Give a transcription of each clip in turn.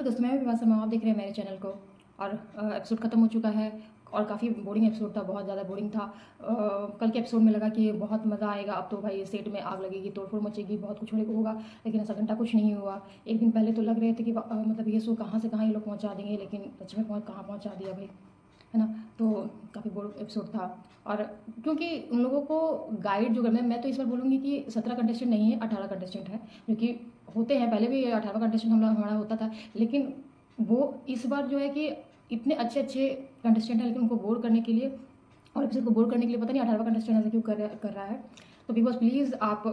दोस्तों, मैं विवाह शर्मा, आप देख रहे हैं मेरे चैनल को। और एपिसोड ख़त्म हो चुका है और काफ़ी बोरिंग एपिसोड था, बहुत ज़्यादा बोरिंग था। कल के एपिसोड में लगा कि बहुत मज़ा आएगा, अब तो भाई सेट में आग लगेगी, तोड़फोड़ मचेगी, बहुत कुछ होने को होगा। लेकिन ऐसा घंटा कुछ नहीं हुआ। एक दिन पहले तो लग रहे थे कि मतलब ये शो कहाँ से कहाँ ये लोग पहुँचा देंगे, लेकिन सच में कहाँ पहुँचा दिया भाई, है ना। तो काफ़ी बोर एपिसोड था। और क्योंकि उन लोगों को गाइड जो करना है, मैं तो इस बार बोलूँगी कि 17 कंटेस्टेंट नहीं है, 18 कंटेस्टेंट है। क्योंकि होते हैं, पहले भी 18वां कंटेस्टेंट हमारा होता था, लेकिन वो इस बार जो है कि इतने अच्छे अच्छे कंटेस्टेंट हैं, लेकिन उनको बोर करने के लिए और एपिसोड को बोर करने के लिए पता नहीं 18वां कंटेस्टेंट ऐसा क्यों कर रहा है। तो बिग बॉस प्लीज़ आप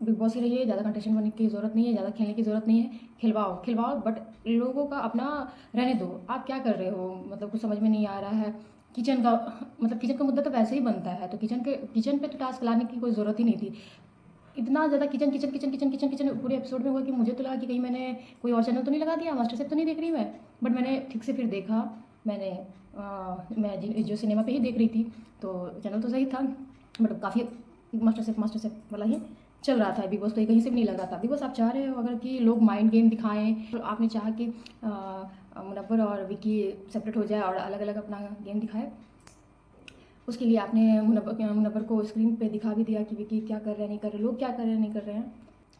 बिग बॉस ही रहिए, ज़्यादा कंटेस्टेंट बनने की ज़रूरत नहीं है, ज़्यादा खेलने की ज़रूरत नहीं है। खिलवाओ बट लोगों का अपना रहने दो। आप क्या कर रहे हो, मतलब कुछ समझ में नहीं आ रहा है। किचन का मतलब किचन का मुद्दा तो वैसे ही बनता है, तो किचन पे तो टास्क लाने की कोई ज़रूरत ही नहीं थी। इतना ज़्यादा kitchen kitchen kitchen kitchen kitchen kitchen पूरे एपिसोड में हुआ कि मुझे तो लगा कि कहीं मैंने कोई और चैनल तो नहीं लगा दिया, मास्टर शेफ तो नहीं देख रही मैं। बट मैंने ठीक से फिर देखा, मैंने मैं जियो सिनेमा पे ही देख रही थी, तो चैनल तो सही था, बट काफ़ी मास्टर शेफ वाला ही चल रहा था। बिग बॉस तो ये कहीं से भी नहीं लग रहा था। बिग बॉस आप चाह रहे हो अगर कि लोग माइंड गेम दिखाएं, तो आपने चाहा कि मुनव्वर और विकी सेपरेट हो जाए और अलग अलग अपना गेम दिखाए। उसके लिए आपने मुनव्वर को स्क्रीन पे दिखा भी दिया कि विकी क्या कर रहे हैं, नहीं कर रहे, लोग क्या कर रहे हैं, नहीं कर रहे हैं।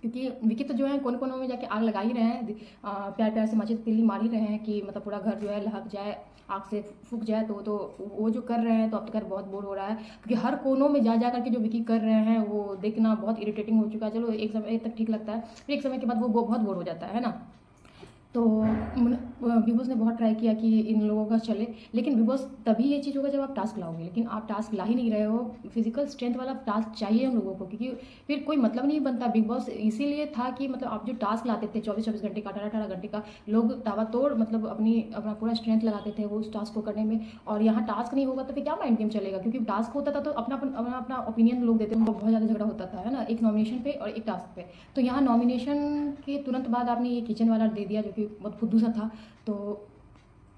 क्योंकि विकी तो जो है कोने कोनों में जाके आग लगा ही रहे हैं, प्यार प्यार से माचिस तिल्ली मार ही रहे हैं कि मतलब पूरा घर जो है लहक जाए, आग से फूक जाए। तो वो जो कर रहे हैं, तो अब तो खैर बहुत बोर हो रहा है, क्योंकि हर कोनों में जा करके जो विकी कर रहे हैं वो देखना बहुत इरिटेटिंग हो चुका है। चलो एक समय तक ठीक लगता है, फिर एक समय के बाद वो बहुत बोर हो जाता है ना। तो बिग बॉस ने बहुत ट्राई किया कि इन लोगों का चले, लेकिन बिग बॉस तभी ये चीज़ होगा जब आप टास्क लाओगे, लेकिन आप टास्क ला ही नहीं रहे हो। फिजिकल स्ट्रेंथ वाला टास्क चाहिए हम लोगों को, क्योंकि फिर कोई मतलब नहीं बनता। बिग बॉस इसीलिए था कि मतलब आप जो टास्क लाते थे 24-24 घंटे का, 18-18 घंटे का, लोग ताबड़तोड़ मतलब अपना पूरा स्ट्रेंथ लगाते थे वो उस टास्क को करने में। और यहाँ टास्क नहीं होगा तो फिर क्या माइंड गेम चलेगा, क्योंकि टास्क होता था तो अपना अपना ओपिनियन लोग देते थे, बहुत ज़्यादा झगड़ा होता था, है ना, एक नॉमिनेशन पे और एक टास्क पे। तो यहाँ नॉमिनेशन के तुरंत बाद आपने ये किचन वाला दे दिया, जो कि बहुत फुद्दू सा था। तो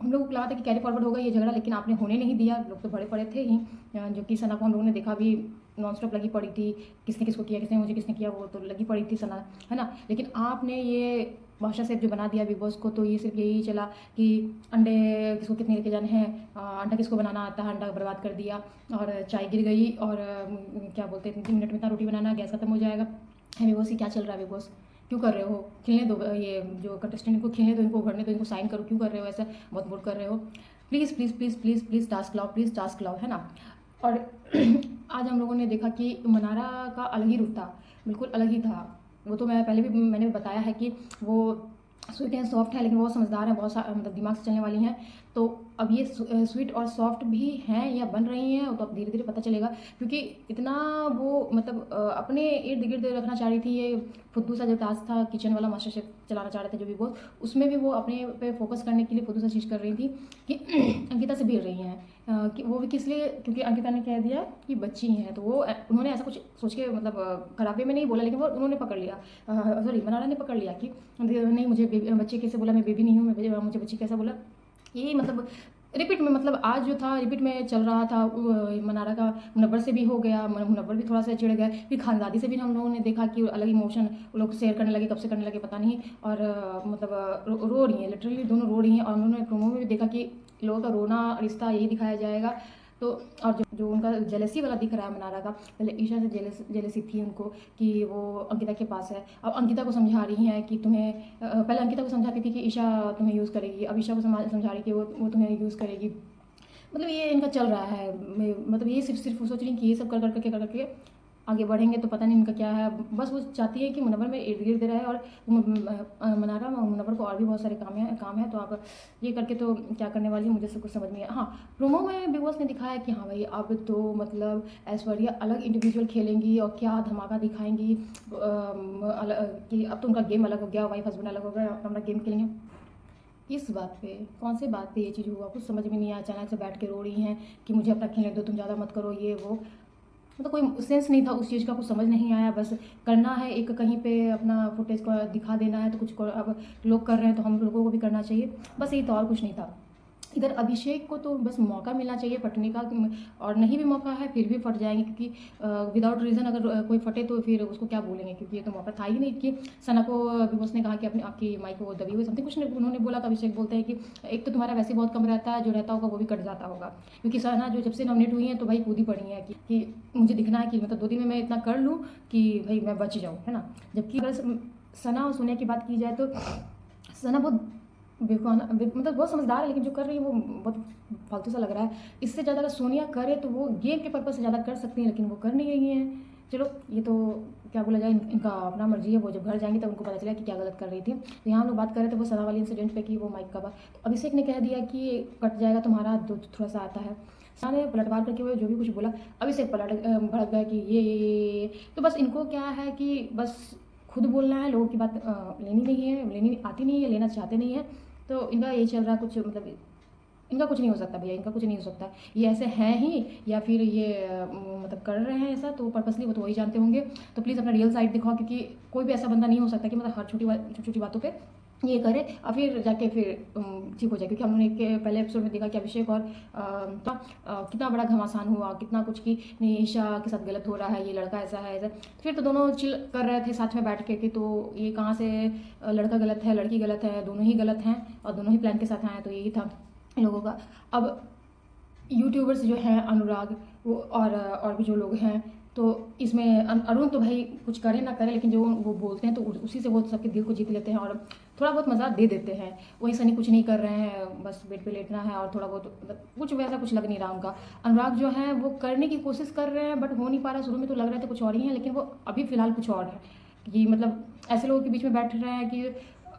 हम लोगों को लगा था कि कैरी फॉरवर्ड होगा ये झगड़ा, लेकिन आपने होने नहीं दिया। लोग तो बड़े पड़े थे ही, जो कि सना को हम लोगों ने देखा भी नॉन स्टॉप लगी पड़ी थी, किसने किसको किया, किसने किया, वो तो लगी पड़ी थी सना, है ना। लेकिन आपने ये मास्टर शेफ जो बना दिया बिग बॉस को, तो ये सिर्फ यही चला कि अंडे किसको कितने लेके जाने हैं, अंडा किसको बनाना आता है, अंडा बर्बाद कर दिया, और चाय गिर गई, और क्या बोलते हैं 3 मिनट में इतना रोटी बनाना, गैस खत्म हो जाएगा। है बिग बॉस, ये क्या चल रहा है बिग बॉस, क्यों कर रहे हो, खेलने दो, ये जो कंटेस्टेंट इनको खेलने दो, इनको उभरने दो, इनको साइन करो, क्यों कर रहे हो ऐसा, बहुत बोर कर रहे हो। Please please please please please task लाओ, प्लीज़ टास्क लाओ, है ना। और आज हम लोगों ने देखा कि मनारा का अलग ही रूप था, बिल्कुल अलग ही था। वो तो मैंने बताया है कि वो स्वीट एंड सॉफ्ट है, लेकिन बहुत समझदार है, बहुत मतलब दिमाग से चलने वाली हैं। तो अब ये स्वीट और सॉफ्ट भी हैं या बन रही हैं, तो अब धीरे धीरे पता चलेगा। क्योंकि इतना वो मतलब अपने इर्द गिर्द रखना चाह रही थी। ये फुद्दू सा जो टास्क था किचन वाला, मास्टर शेफ चलाना चाह रहे थे जो भी वो, उसमें भी वो अपने पे फोकस करने के लिए फुद्दू सा चीज़ कर रही थी कि अंकिता से भिड़ रही हैं। कि वो भी किस लिए, क्योंकि अंकिता ने कह दिया कि बच्ची हैं, तो वो उन्होंने ऐसा कुछ सोच के मतलब खराबे में नहीं बोला, लेकिन वो उन्होंने पकड़ लिया, सॉरी मनारा ने पकड़ लिया कि नहीं, मुझे बच्चे कैसे बोला, मैं बेबी नहीं हूँ, मुझे बच्ची कैसा बोला। यही मतलब रिपीट में, मतलब आज जो था रिपीट में चल रहा था। मनारा का मुनव्वर से भी हो गया, मुनव्वर भी थोड़ा सा चिढ़ गए, फिर खानदादी से भी हम लोगों ने देखा कि अलग इमोशन वो लोग शेयर करने लगे, कब से करने लगे पता नहीं। और मतलब रो रही हैं, लिटरली दोनों रो रही हैं। और उन्होंने प्रोमो में भी देखा कि लोगों का रोना रिश्ता यही दिखाया जाएगा। तो और जो उनका जेलसी वाला दिख रहा है मनारा का, पहले ईशा से जेलसी थी उनको कि वो अंकिता के पास है। अब अंकिता को समझा रही हैं कि तुम्हें पहले अंकिता को समझाती थी कि ईशा तुम्हें यूज़ करेगी, अब ईशा को समझा रही कि वो तुम्हें यूज़ करेगी। मतलब ये इनका चल रहा है। मतलब ये सिर्फ सोच रही हैं कि ये सब कर करके आगे बढ़ेंगे, तो पता नहीं इनका क्या है। बस वो चाहती है कि मुनव्वर में इर्द गिर्द रहे, और मनारा मुनव्वर को और भी बहुत सारे काम है। तो आप ये करके तो क्या करने वाली है, मुझे सब कुछ समझ में आया। हाँ, प्रोमो में बिग बॉस ने दिखाया कि हाँ भाई अब तो मतलब ऐश्वर्या अलग इंडिविजुअल खेलेंगी और क्या धमाका दिखाएंगी, कि अब तो उनका गेम अलग हो गया, वाइफ हस्बैंड अलग हो गया, अपना गेम खेलेंगे। किस बात पे, कौन से बात पे ये चीज़ हुआ, कुछ समझ में नहीं आया। अचानक से बैठ के रो रही हैं कि मुझे अपना खेलने दो, तुम ज़्यादा मत करो, ये वो। मतलब कोई सेंस नहीं था उस चीज़ का, कुछ समझ नहीं आया। बस करना है, एक कहीं पे अपना फुटेज को दिखा देना है, तो अब लोग कर रहे हैं तो हम लोगों को भी करना चाहिए, बस यही तो, और कुछ नहीं था। इधर अभिषेक को तो बस मौका मिलना चाहिए फटने का, और नहीं भी मौका है फिर भी फट जाएंगे, क्योंकि विदाउट रीज़न अगर कोई फटे तो फिर उसको क्या बोलेंगे, क्योंकि ये तो मौका था ही नहीं कि सना को बिग बॉस ने कहा कि अपनी आपकी माइक को दबी हुई समथिंग कुछ नहीं उन्होंने बोला। तो अभिषेक बोलते हैं कि एक तो तुम्हारा वैसे बहुत कम रहता है, जो रहता होगा वो भी कट जाता होगा, क्योंकि सना जो जब से नॉमिनेट हुई है तो भाई कूद ही पड़ी है कि मुझे दिखना है कि मतलब 2 दिन में मैं इतना कर लूँ कि भाई मैं बच जाऊँ, है ना। जबकि अगर सना और सोनिया की बात की जाए तो सना बहुत बेवकूफ़ मतलब बहुत समझदार है, लेकिन जो कर रही है वो बहुत फालतू सा लग रहा है। इससे ज़्यादा अगर सोनिया करे तो वो गेम के पर्पज़ से ज़्यादा कर सकती हैं, लेकिन वो कर नहीं रही हैं। चलो ये तो क्या बोला जाए, इनका अपना मर्जी है, वो जब घर जाएंगे तब उनको पता चलेगा कि क्या गलत कर रही थी। तो यहाँ हम लोग बात कर रहे थे वो सना वाली इंसिडेंट पे कि वो माइक का बात, तो अभिषेक ने कह दिया कि कट जाएगा तुम्हारा जो थोड़ा सा आता है। सना ने पलटवार करके वो जो भी कुछ बोला, अभिषेक भड़क गया कि ये। तो बस इनको क्या है कि बस खुद बोलना है, लोगों की बात लेनी आती नहीं है, लेना चाहते नहीं है। तो इनका यही चल रहा है कुछ, मतलब इनका कुछ नहीं हो सकता भैया, इनका कुछ नहीं हो सकता। ये ऐसे हैं ही या फिर ये मतलब कर रहे हैं ऐसा तो पर्पसली, वो तो वही जानते होंगे। तो प्लीज़ अपना रियल साइड दिखाओ, क्योंकि कोई भी ऐसा बंदा नहीं हो सकता कि मतलब हर छोटी छोटी बातों पे ये करे और फिर जाके फिर ठीक हो जाए। क्योंकि हमने पहले एपिसोड में देखा कि अभिषेक और कितना बड़ा घमासान हुआ, कितना कुछ कि नहीं ईशा के साथ गलत हो रहा है, ये लड़का ऐसा है ऐसा। फिर तो दोनों चिल कर रहे थे साथ में बैठ के कि तो ये कहाँ से लड़का गलत है लड़की गलत है, दोनों ही गलत हैं और दोनों ही प्लान के साथ आए हैं। तो यही था लोगों का। अब यूट्यूबर्स जो हैं अनुराग वो और भी जो लोग हैं, तो इसमें अरुण तो भाई कुछ करे ना करे, लेकिन जो वो बोलते हैं तो उसी से वो सबके दिल को जीत लेते हैं और थोड़ा बहुत मज़ा दे देते हैं। वही सनी कुछ नहीं कर रहे हैं, बस बेड पे लेटना है और थोड़ा बहुत मतलब कुछ वैसा कुछ लग नहीं रहा उनका। अनुराग जो है वो करने की कोशिश कर रहे हैं बट हो नहीं पा रहा। शुरू में तो लग रहे थे कुछ और ही हैं, लेकिन वो अभी फ़िलहाल कुछ और है कि मतलब ऐसे लोगों के बीच में बैठ रहे हैं कि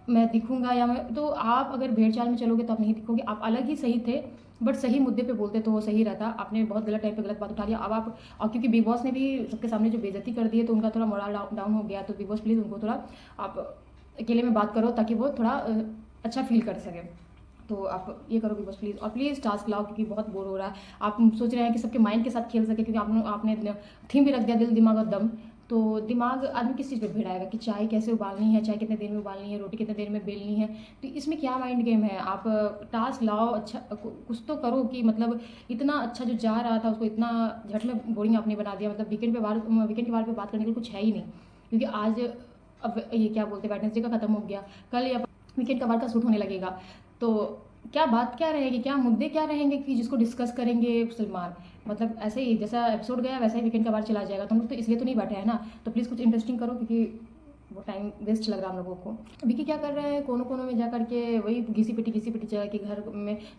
मैं दिखूंगा या मैं, तो आप अगर भेड़ चाल में चलोगे तो आप नहीं दिखोगे। आप अलग ही सही थे बट सही मुद्दे पे बोलते तो वो सही रहता। आपने बहुत गलत टाइम पे गलत बात उठा लिया। अब आप, और क्योंकि बिग बॉस ने भी सबके सामने जो बेइज्जती कर दी है तो उनका थोड़ा मोरल डाउन हो गया। तो बिग बॉस प्लीज़ उनको थोड़ा आप अकेले में बात करो ताकि वो थोड़ा अच्छा फील कर सके। तो आप ये करो बिग बॉस प्लीज़, और प्लीज़ टास्क लाओ क्योंकि बहुत बोर हो रहा है। आप सोच रहे हैं कि सबके माइंड के साथ खेल सके, क्योंकि आपने थीम भी रख दिया दिल दिमाग और दम। तो दिमाग आदमी किस चीज़ पे भिड़ाएगा कि चाय कैसे उबालनी है, चाय कितने देर में उबालनी है, रोटी कितने देर में बेलनी है। तो इसमें क्या माइंड गेम है। आप टास्क लाओ, अच्छा कुछ तो करो कि मतलब इतना अच्छा जो जा रहा था उसको इतना झट में बोरिंग आपने बना दिया। मतलब वीकेंड के बारे में बात करने के लिए कुछ है ही नहीं, क्योंकि आज अब ये क्या बोलते हैं वेडनेसडे का ख़त्म हो गया, कल या वीकेंड का बार का शूट होने लगेगा। तो क्या बात क्या रहेगी, क्या मुद्दे क्या रहेंगे कि जिसको डिस्कस करेंगे सलमान। मतलब ऐसे ही जैसा एपिसोड गया वैसा ही वीकेंड का बार चला जाएगा। तो हम लोग तो इसलिए तो नहीं बैठे हैं ना। तो प्लीज़ कुछ इंटरेस्टिंग करो, क्योंकि वो टाइम वेस्ट लग रहा है हम लोगों को। विकी क्या कर रहे हैं, कोनों कोनों में जा करके वही घिसी पिटी चला कि घर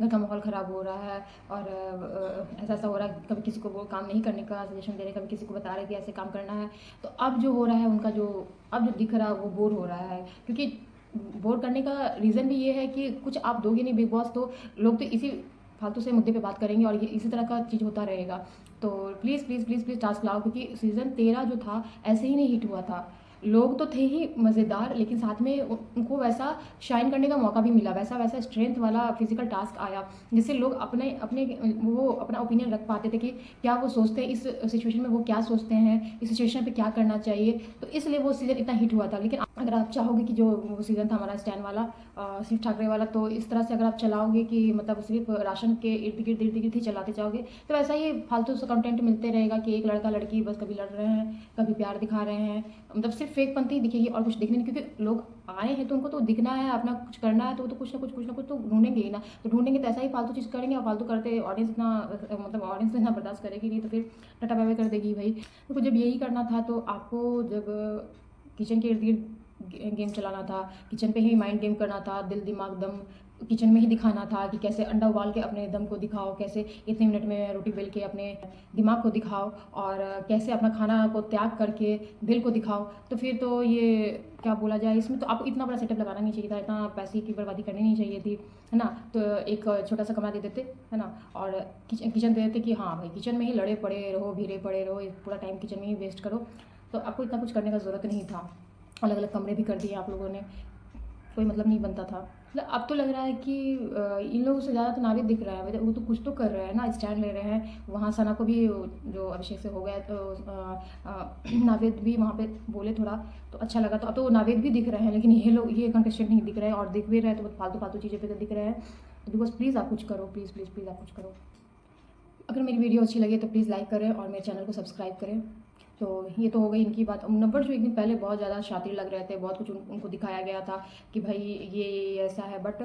का माहौल ख़राब हो रहा है और ऐसा ऐसा हो रहा है। कभी किसी को वो काम नहीं करने का सजेशन दे रहे, कभी किसी को बता रहे कि ऐसे काम करना है। तो अब जो हो रहा है उनका जो अब जो दिख रहा है वो बोर हो रहा है, क्योंकि बोर करने का रीज़न भी ये है कि कुछ आप दोगे नहीं बिग बॉस, तो लोग तो इसी फालतू से मुद्दे पे बात करेंगे और ये इसी तरह का चीज़ होता रहेगा। तो please please please please task लाओ, क्योंकि सीज़न 13 जो था ऐसे ही नहीं हिट हुआ था। लोग तो थे ही मज़ेदार, लेकिन साथ में उनको वैसा शाइन करने का मौका भी मिला, वैसा वैसा स्ट्रेंथ वाला फिजिकल टास्क आया जिससे लोग अपने अपने वो अपना ओपिनियन रख पाते थे कि क्या वो सोचते हैं इस सिचुएशन में, वो क्या सोचते हैं इस सिचुएशन पे क्या करना चाहिए। तो इसलिए वो सीज़न इतना हिट हुआ था। लेकिन अगर आप चाहोगे कि जो वो सीज़न था हमारा स्टैंड वाला शिव ठाकरे वाला, तो इस तरह से अगर आप चलाओगे कि मतलब सिर्फ राशन के इर्द गिर्द ही चलाते जाओगे तो ऐसा ही फालतू सा कंटेंट मिलते रहेगा कि एक लड़का लड़की बस कभी लड़ रहे हैं कभी प्यार दिखा रहे हैं। मतलब सिर्फ फेक पंथी दिखेगी और कुछ दिखने नहीं, क्योंकि लोग आए हैं तो उनको तो दिखना है, अपना कुछ करना है, तो वो तो कुछ ना कुछ तो ढूंढेंगे ही ना। तो ढूंढेंगे तो ऐसा ही फालतू चीज़ करेंगे, और फालतू करते ऑडियंस इतना मतलब ऑडियंस इतना बर्दाश्त करेगी नहीं, तो फिर टाटा बाय बाय कर देगी भाई। तो जब यही करना था तो आपको जब किचन के इर्द गिर्द गेम चलाना था, किचन पे ही माइंड गेम करना था, दिल दिमाग दम किचन में ही दिखाना था कि कैसे अंडा उबाल के अपने दम को दिखाओ, कैसे इतने मिनट में रोटी बेल के अपने दिमाग को दिखाओ, और कैसे अपना खाना को त्याग करके दिल को दिखाओ। तो फिर तो ये क्या बोला जाए, इसमें तो आपको इतना बड़ा सेटअप लगाना नहीं चाहिए था, इतना पैसे की बर्बादी करनी नहीं चाहिए थी, है ना। तो एक छोटा सा कमरा दे देते, है ना, और किचन दे देते कि हाँ भाई किचन में ही लड़े पड़े रहो, भिड़े पड़े रहो, पूरा टाइम किचन में ही वेस्ट करो। तो आपको इतना कुछ करने का ज़रूरत नहीं था। अलग अलग कमरे भी कर दिए आप लोगों ने, कोई मतलब नहीं बनता था। मतलब अब तो लग रहा है कि इन लोगों से ज़्यादा तो नाविद दिख रहा है, वो तो कुछ तो कर रहे हैं ना, स्टैंड ले रहे हैं। वहाँ सना को भी जो अभिषेक से हो गया तो नाविद भी वहाँ पे बोले थोड़ा तो अच्छा लगा। तो अब तो नाविद भी दिख रहे हैं, लेकिन ये कंटेस्टेंट नहीं दिख रहे हैं, और दिख भी रहे हैं तो बहुत फालतू फालतू चीज़ें पे तो दिख रहे हैं। तो बिग बॉस प्लीज़ आप कुछ करो, प्लीज़ प्लीज़ प्लीज़ आप कुछ करो। अगर मेरी वीडियो अच्छी लगे तो प्लीज़ लाइक करें और मेरे चैनल को सब्सक्राइब करें। तो ये तो हो गई इनकी बात। नंबर जो एक दिन पहले बहुत ज़्यादा शातिर लग रहे थे, बहुत कुछ उनको दिखाया गया था कि भाई ये ऐसा है, बट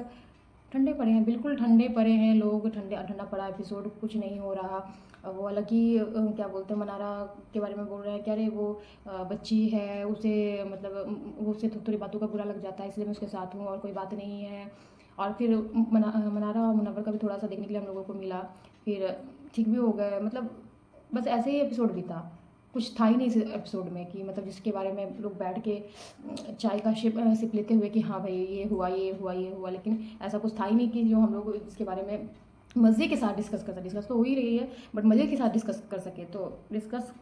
ठंडे पड़े हैं, बिल्कुल ठंडे पड़े हैं लोग, ठंडा पड़ा एपिसोड, कुछ नहीं हो रहा। वो हालांकि क्या बोलते हैं, मनारा के बारे में बोल रहे हैं कि अरे वो बच्ची है, उसे मतलब वो उससे थोड़ी थोड़ी बातों का बुरा लग जाता है, इसलिए मैं उसके साथ हूँ और कोई बात नहीं है। और फिर मनारा और मुनव्वर का भी थोड़ा सा देखने के लिए हम लोगों को मिला, फिर ठीक भी हो गए। मतलब बस ऐसे ही एपिसोड भी था, कुछ था ही नहीं इस एपिसोड में कि मतलब जिसके बारे में लोग बैठ के चाय का सिप लेते हुए कि हाँ भाई ये हुआ ये हुआ ये हुआ, लेकिन ऐसा कुछ था ही नहीं कि जो हम लोग इसके बारे में मज़े के साथ डिस्कस कर सकते। डिस्कस तो हो ही रही है, बट मज़े के साथ डिस्कस कर सके तो डिस्कस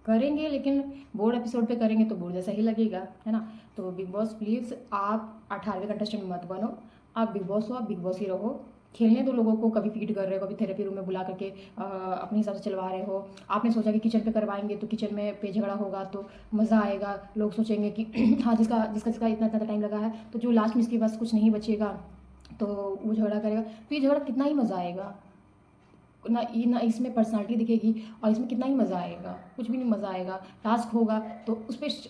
करेंगे, लेकिन बोर्ड एपिसोड पे करेंगे तो बोर्ड जैसा ही लगेगा, है ना। तो बिग बॉस प्लीज़ आप 18वें कंटेस्टेंट मत बनो, आप बिग बॉस हो, आप बिग बॉस ही रहो। खेलने दो लोगों को, कभी फीड कर रहे हो, कभी थेरेपी रूम में बुला करके अपने हिसाब से चलवा रहे हो। आपने सोचा कि किचन पे करवाएंगे तो किचन में पे झगड़ा होगा तो मज़ा आएगा, लोग सोचेंगे कि हाँ जिसका जिसका जिसका इतना इतना टाइम लगा है, तो जो लास्ट में इसके पास कुछ नहीं बचेगा तो वो झगड़ा करेगा, तो ये झगड़ा कितना ही मज़ा आएगा ना इसमें पर्सनालिटी दिखेगी और इसमें कितना ही मज़ा आएगा, कुछ भी नहीं मज़ा आएगा। टास्क होगा तो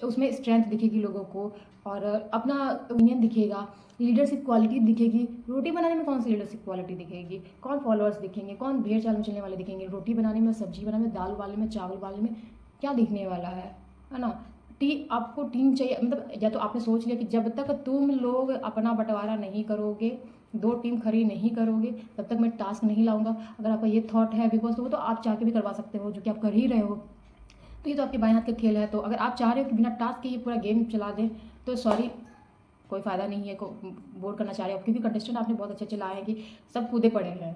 उसमें स्ट्रेंथ दिखेगी लोगों को और अपना ओपिनियन दिखेगा, लीडरशिप क्वालिटी दिखेगी। रोटी बनाने में कौन सी लीडरशिप क्वालिटी दिखेगी, कौन फॉलोअर्स दिखेंगे, कौन भेड़ चाल में चलने वाले दिखेंगे, रोटी बनाने में, सब्जी बनाने में, दाल उबालने में, चावल उबालने में क्या दिखने वाला है ना। आपको टीम चाहिए, मतलब या तो आपने सोच लिया कि जब तक तुम लोग अपना बंटवारा नहीं करोगे, 2 टीम खड़ी नहीं करोगे, तब तक मैं टास्क नहीं लाऊंगा। अगर आपका ये थॉट है बिग बॉस तो आप चाह के भी करवा सकते हो, जो कि आप कर ही रहे हो। तो ये तो आपके बाएं हाथ का खेल है। तो अगर आप चाह रहे हो कि बिना टास्क के ये पूरा गेम चला दें तो सॉरी, कोई फ़ायदा नहीं है को बोर करना चाह रहे हो, क्योंकि कंटेस्टेंट आपने बहुत अच्छे अच्छे लाए हैं कि सब कूदे पड़े हैं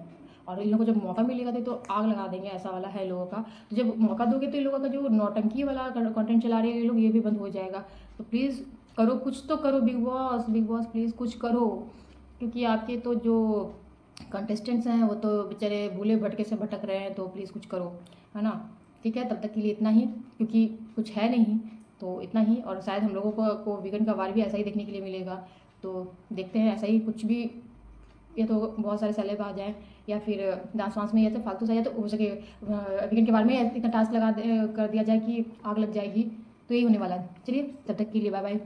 और इन लोगों को जब मौका मिलेगा तो आग लगा देंगे, ऐसा वाला है लोगों का। तो जब मौका दोगे तो इन लोगों का जो नौटंकी वाला कंटेंट चला रहे हैं ये लोग, ये भी बंद हो जाएगा। तो प्लीज़ करो, कुछ तो करो big boss, big boss please कुछ करो, क्योंकि आपके तो जो कंटेस्टेंट्स हैं वो तो बेचारे भूले भटके से भटक रहे हैं। तो प्लीज़ कुछ करो, है ना। ठीक है, तब तक के लिए इतना ही, क्योंकि कुछ है नहीं तो इतना ही। और शायद हम लोगों को वीकेंड का वार भी ऐसा ही देखने के लिए मिलेगा, तो देखते हैं ऐसा ही कुछ भी, या तो बहुत सारे सेलेब आ जाएँ या फिर डांस वांस में या तो फालतू सा, या तो हो सके वीकेंड के बारे में इतना टास्क कर दिया जाए कि आग लग जाएगी। तो यही होने वाला है। चलिए, तब तक के लिए बाय बाय।